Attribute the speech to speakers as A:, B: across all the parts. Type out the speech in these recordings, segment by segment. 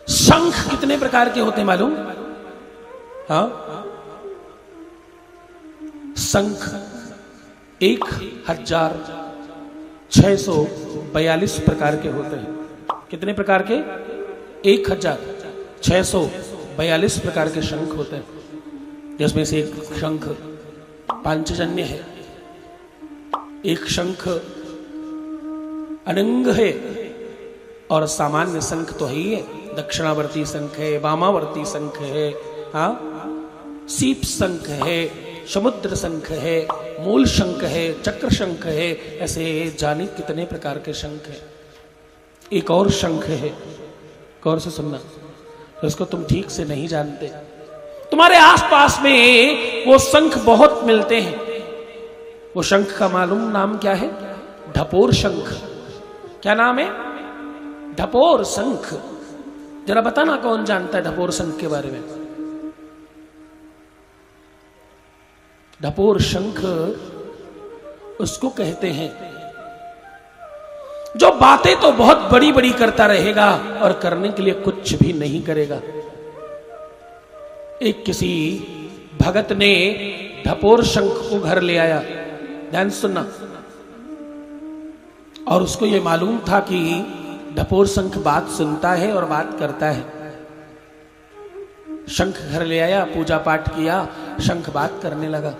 A: शंख कितने प्रकार के होते हैं मालूम? हाँ, शंख 1642 प्रकार के होते हैं। कितने प्रकार के? 1642 प्रकार के शंख होते हैं, जिसमें से एक शंख पांचजन्य है, एक शंख अनंग है, और सामान्य शंख तो है ही है। दक्षिणावर्ती शंख है, वामावर्ती शंख है, हाँ, सीप शंख है, समुद्र शंख है, मूल शंख है, चक्र शंख है। ऐसे जाने कितने प्रकार के शंख है। एक और शंख है, गौर से सुनना, तो इसको तुम ठीक से नहीं जानते। तुम्हारे आसपास में वो शंख बहुत मिलते हैं। वो शंख का मालूम नाम क्या है? ढपोर शंख। क्या नाम है? ढपोर शंख। जरा बताना कौन जानता है ढपोर शंख के बारे में? ढपोर शंख उसको कहते हैं जो बातें तो बहुत बड़ी बड़ी करता रहेगा और करने के लिए कुछ भी नहीं करेगा। एक किसी भगत ने ढपोर शंख को घर ले आया, ध्यान सुनना, और उसको यह मालूम था कि ढपोर शंख बात सुनता है और बात करता है। शंख घर ले आया, पूजा पाठ किया, शंख बात करने लगा।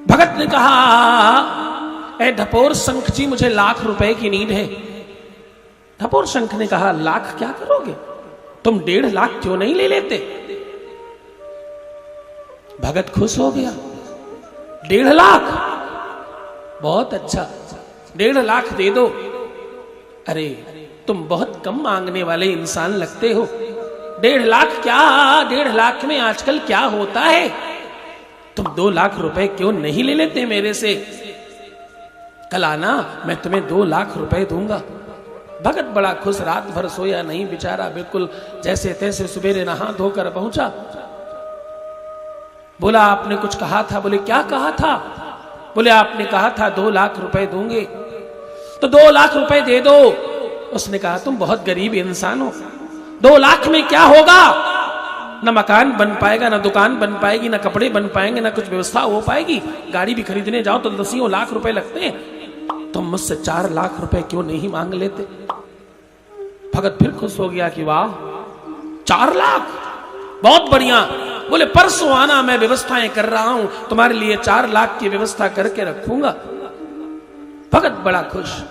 A: भगत ने कहा, ए ढपोर शंख जी, मुझे लाख रुपए की नीड है। ढपोर शंख ने कहा, लाख क्या करोगे? तुम 1.5 लाख क्यों नहीं ले लेते? भगत खुश हो गया। 1.5 लाख? बहुत अच्छा, 1.5 लाख दे दो। अरे तुम बहुत कम मांगने वाले इंसान लगते हो। 1.5 लाख क्या? 1.5 लाख में आजकल क्या होता है? तुम 2 लाख रुपए क्यों नहीं ले लेते मेरे से? कल आना, मैं तुम्हें 2 लाख रुपए दूंगा। भगत बड़ा खुश, रात भर सोया नहीं बेचारा, बिल्कुल जैसे तैसे सवेरे नहा धोकर पहुंचा। बोला, आपने कुछ कहा था? बोले, क्या कहा था? बोले, आपने कहा था 2 लाख रुपए दूंगे, तो 2 लाख रुपए दे दो। उसने कहा, तुम बहुत गरीब इंसान हो, 2 लाख में क्या होगा? न मकान बन पाएगा, न दुकान बन पाएगी, न कपड़े बन पाएंगे, न कुछ व्यवस्था हो पाएगी। गाड़ी भी खरीदने जाओ तो 10 लाख रुपए लगते हैं। तुम मुझसे 4 लाख रुपए क्यों नहीं मांग लेते? भगत फिर खुश हो गया कि वाह, 4 लाख, बहुत बढ़िया। बोले, परसों आना, मैं व्यवस्थाएं कर रहा हूं, तुम्हारे लिए 4 लाख की व्यवस्था करके रखूंगा। भगत बड़ा खुश।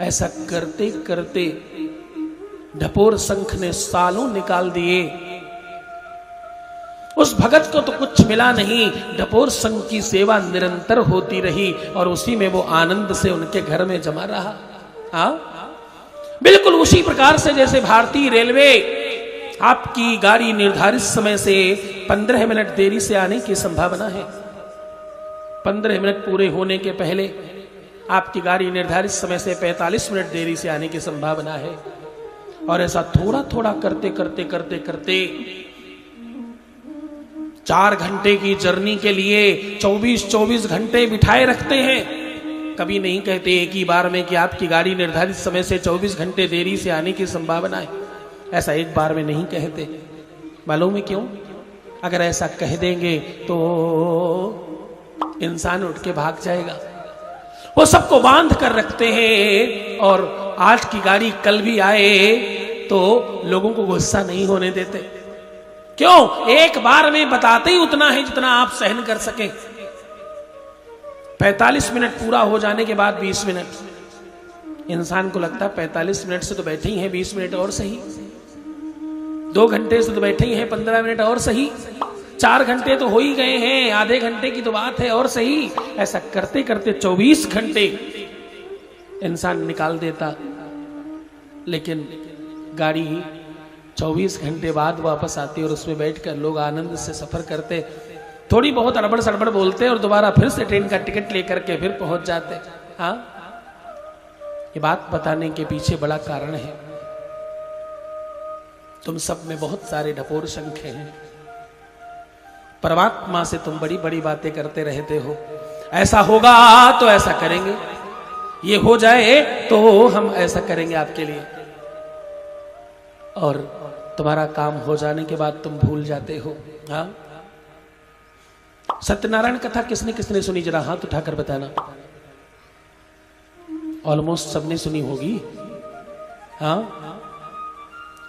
A: ऐसा करते करते ढपोर शंख ने सालों निकाल दिए। उस भगत को तो कुछ मिला नहीं, ढपोर शंख की सेवा निरंतर होती रही और उसी में वो आनंद से उनके घर में जमा रहा। हाँ, बिल्कुल उसी प्रकार से जैसे भारतीय रेलवे आपकी गाड़ी निर्धारित समय से 15 मिनट देरी से आने की संभावना है। 15 मिनट पूरे होने के पहले आपकी गाड़ी निर्धारित समय से 45 मिनट देरी से आने की संभावना है। और ऐसा थोड़ा थोड़ा करते करते करते करते 4 घंटे की जर्नी के लिए 24 घंटे बिठाए रखते हैं। कभी नहीं कहते एक ही बार में कि आपकी गाड़ी निर्धारित समय से 24 घंटे देरी से आने की संभावना है। ऐसा एक बार में नहीं कहते। मालूम है क्यों? अगर ऐसा कह देंगे तो इंसान उठ के भाग जाएगा। वो सबको बांध कर रखते हैं और आज की गाड़ी कल भी आए तो लोगों को गुस्सा नहीं होने देते। क्यों? एक बार में बताते ही उतना है जितना आप सहन कर सके। 45 मिनट पूरा हो जाने के बाद 20 मिनट, इंसान को लगता है 45 मिनट से तो बैठे ही हैं, 20 मिनट और सही। 2 घंटे से तो बैठे ही हैं, 15 मिनट और सही। 4 घंटे तो हो ही गए हैं, आधे घंटे की तो बात है और सही। ऐसा करते करते 24 घंटे इंसान निकाल देता, लेकिन गाड़ी 24 घंटे बाद वापस आती और उसमें बैठकर लोग आनंद से सफर करते। थोड़ी बहुत अड़बड़ सड़बड़ बोलते और दोबारा फिर से ट्रेन का टिकट लेकर के फिर पहुंच जाते। हाँ, ये बात बताने के पीछे बड़ा कारण है। तुम सब में बहुत सारे ढपोर शंख हैं। परमात्मा से तुम बड़ी बड़ी बातें करते रहते हो। ऐसा होगा तो ऐसा करेंगे, ये हो जाए तो हम ऐसा करेंगे आपके लिए। और तुम्हारा काम हो जाने के बाद तुम भूल जाते हो। हाँ, सत्यनारायण कथा किसने किसने सुनी, जरा हाथ उठाकर बताना। ऑलमोस्ट सबने सुनी होगी। हाँ,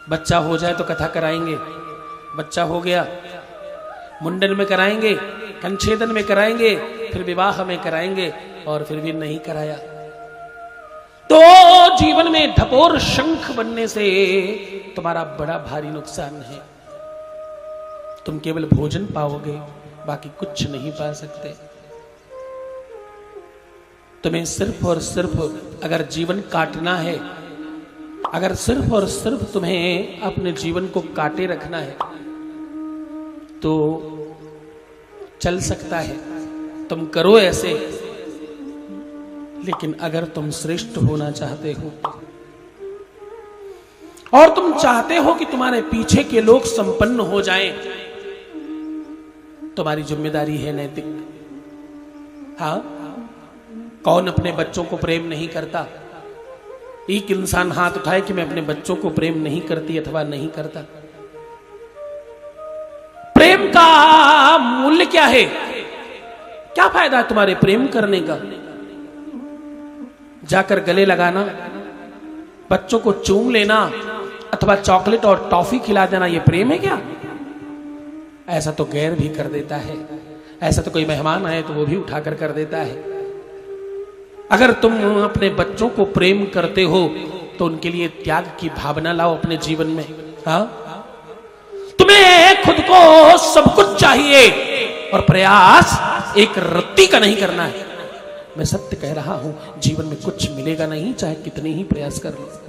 A: बच्चा हो जाए तो कथा कराएंगे, बच्चा हो गया मुंडन में कराएंगे, कंछेदन में कराएंगे, फिर विवाह में कराएंगे, और फिर भी नहीं कराया तो जीवन में ढपोर शंख बनने से तुम्हारा बड़ा भारी नुकसान है। तुम केवल भोजन पाओगे, बाकी कुछ नहीं पा सकते। तुम्हें सिर्फ और सिर्फ अगर जीवन काटना है, अगर सिर्फ और सिर्फ तुम्हें अपने जीवन को काटे रखना है तो चल सकता है, तुम करो ऐसे। लेकिन अगर तुम श्रेष्ठ होना चाहते हो और तुम चाहते हो कि तुम्हारे पीछे के लोग संपन्न हो जाएं, तुम्हारी जिम्मेदारी है नैतिक। हाँ, कौन अपने बच्चों को प्रेम नहीं करता? एक इंसान हाथ उठाए कि मैं अपने बच्चों को प्रेम नहीं करती अथवा नहीं करता। प्रेम का मूल्य क्या है? क्या फायदा है तुम्हारे प्रेम करने का? जाकर गले लगाना, बच्चों को चूम लेना अथवा चॉकलेट और टॉफी खिला देना, यह प्रेम है क्या? ऐसा तो गैर भी कर देता है। ऐसा तो कोई मेहमान आए तो वो भी उठाकर कर देता है। अगर तुम अपने बच्चों को प्रेम करते हो तो उनके लिए त्याग की भावना लाओ अपने जीवन में। हाँ, तुम्हें खुद को सब कुछ चाहिए और प्रयास एक रत्ती का नहीं करना है। मैं सत्य कह रहा हूं, जीवन में कुछ मिलेगा नहीं, चाहे कितने ही प्रयास कर लो।